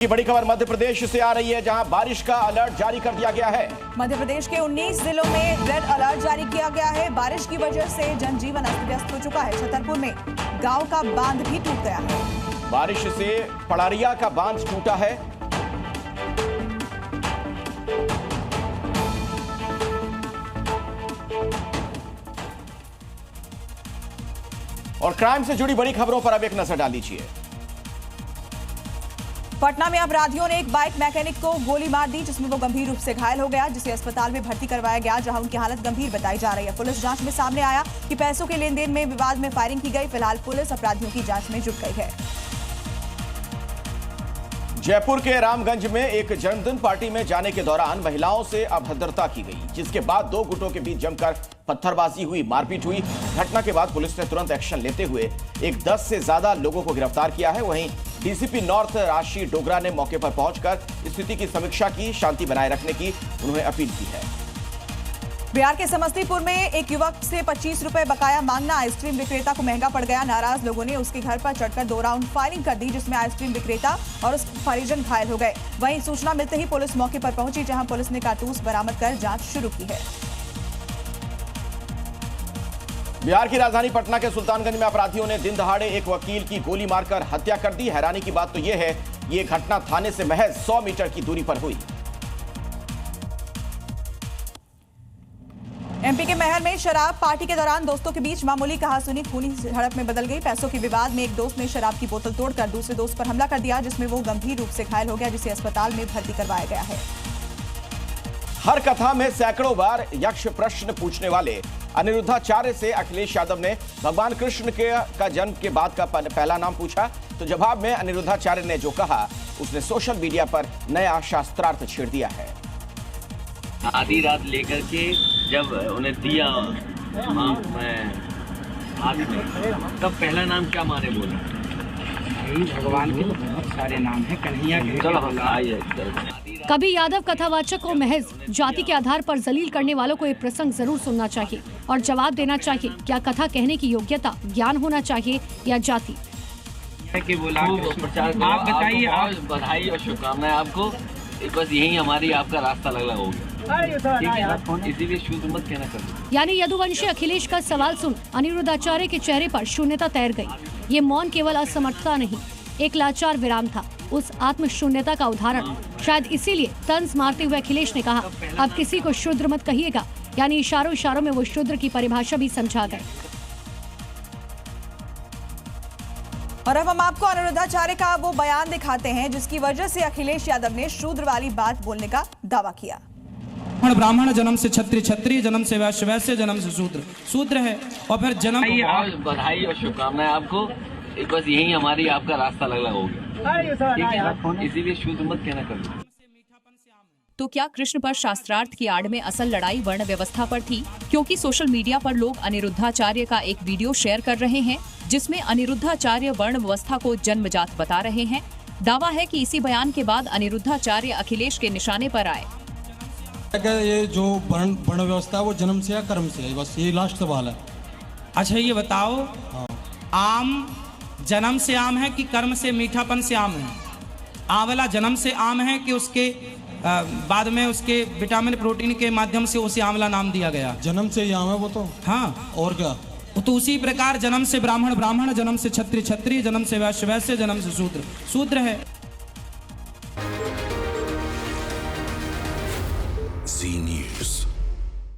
की बड़ी खबर मध्य प्रदेश से आ रही है, जहां बारिश का अलर्ट जारी कर दिया गया है। मध्य प्रदेश के 19 जिलों में रेड अलर्ट जारी किया गया है। बारिश की वजह से जनजीवन अस्त व्यस्त हो चुका है। छतरपुर में गांव का बांध भी टूट गया है। बारिश से पड़ारिया का बांध टूटा है। और क्राइम से जुड़ी बड़ी खबरों पर अब एक नजर डाल लीजिए। पटना में अपराधियों ने एक बाइक मैकेनिक को गोली मार दी, जिसमें वो गंभीर रूप से घायल हो गया, जिसे अस्पताल में भर्ती करवाया गया, जहां उनकी हालत गंभीर बताई जा रही है। पुलिस जांच में सामने आया कि पैसों के लेन देन में विवाद में फायरिंग की गई। फिलहाल पुलिस अपराधियों की जांच में जुट गई है। जयपुर के रामगंज में एक जन्मदिन पार्टी में जाने के दौरान महिलाओं से अभद्रता की गई, जिसके बाद दो गुटों के बीच जमकर पत्थरबाजी हुई, मारपीट हुई। घटना के बाद पुलिस ने तुरंत एक्शन लेते हुए 10 से ज्यादा लोगों को गिरफ्तार किया है। वहीं डीसीपी नॉर्थ राशि डोगरा ने मौके पर पहुंचकर स्थिति की समीक्षा की, शांति बनाए रखने की उन्होंने अपील की है। बिहार के समस्तीपुर में एक युवक से 25 रुपए बकाया मांगना आइसक्रीम विक्रेता को महंगा पड़ गया। नाराज लोगों ने उसके घर पर चढ़कर 2 राउंड फायरिंग कर दी, जिसमें आइसक्रीम विक्रेता और उसके परिजन घायल हो गए। वहीं सूचना मिलते ही पुलिस मौके पर पहुंची, जहां पुलिस ने कारतूस बरामद कर जांच शुरू की है। बिहार की राजधानी पटना के सुल्तानगंज में अपराधियों ने दिन दहाड़े एक वकील की गोली मारकर हत्या कर दी। हैरानी की बात तो यह है, ये घटना थाने से महज 100 मीटर की दूरी पर हुई। एमपी के महर में शराब पार्टी के दौरान दोस्तों के बीच मामूली कहासुनी खूनी झड़प में बदल गई। पैसों के विवाद में एक दोस्त ने शराब की बोतल तोड़कर दूसरे दोस्त पर हमला कर दिया, जिसमें वो गंभीर रूप से घायल हो गया, जिसे अस्पताल में भर्ती करवाया गया है। हर कथा में सैकड़ों बार यक्ष प्रश्न पूछने वाले अनिरुद्धाचार्य से अखिलेश यादव ने भगवान कृष्ण का जन्म के बाद का पहला नाम पूछा, तो जवाब में अनिरुद्धाचार्य ने जो कहा, उसने सोशल मीडिया पर नया शास्त्रार्थ छेड़ दिया है। आधी रात लेकर के जब उन्हें दिया आदि तब पहला नाम क्या माने बोला? भगवान के बहुत सारे नाम हैं, कन्हैया के। कभी यादव कथावाचक को महज जाति के आधार पर जलील करने वालों को ये प्रसंग जरूर सुनना चाहिए और जवाब देना चाहिए। क्या कथा कहने की योग्यता ज्ञान होना चाहिए या जाति? आप बताइए। बधाई और शुभकामनाएं आपको। बस यही हमारी आपका रास्ता अलग होगा, इसीलिए शुद्ध मत कहना चाहिए। यानी यदुवंशी अखिलेश का सवाल सुन अनिरुद्धाचार्य के चेहरे पर शून्यता तैर गई। ये मौन केवल असमर्थता नहीं, एक लाचार विराम था, उस आत्मशून्यता का उदाहरण। शायद इसीलिए तंज मारते हुए अखिलेश ने कहा, अब किसी को शूद्र मत कहिएगा, यानी इशारों इशारों में वो शूद्र की परिभाषा भी समझा गए। और अब हम आपको अनिरुद्धाचार्य का वो बयान दिखाते हैं, जिसकी वजह से अखिलेश यादव ने शूद्र वाली बात बोलने का दावा किया। ब्राह्मण जन्म से क्षत्रिय, क्षत्रिय जन्म से वैश्य, वैश्य जन्म से शूद्र, शूद्र है। और फिर जन्म बधाई और शुभकामनाएं आपको। बस यही हमारी आपका रास्ता अलग होगा, इसीलिए शुद्ध मत कहना चाहिए। तो क्या कृष्ण पर शास्त्रार्थ की आड़ में असल लड़ाई वर्ण व्यवस्था पर थी? क्योंकि सोशल मीडिया पर लोग अनिरुद्धाचार्य का एक वीडियो शेयर कर रहे हैं, जिसमें अनिरुद्धाचार्य वर्ण व्यवस्था को जन्मजात बता रहे हैं। दावा है कि इसी बयान के बाद अनिरुद्धाचार्य अखिलेश के निशाने पर आए। ये जो वर्ण व्यवस्था है वो जन्म से या कर्म से है? बस ये लास्ट सवाल है। अच्छा ये बताओ, आम जन्म से आम है कि कर्म से मीठापन से आम है? आंवला जन्म से आम है कि उसके बाद में उसके विटामिन प्रोटीन के माध्यम से उसे आंवला नाम दिया गया? जन्म से ही आम है वो तो। हाँ, और क्या? तो उसी प्रकार जन्म से ब्राह्मण, ब्राह्मण जन्म से क्षत्रिय, क्षत्रिय जन्म से वैश्य, वैश्य जन्म से शूद्र, शूद्र है। Z News.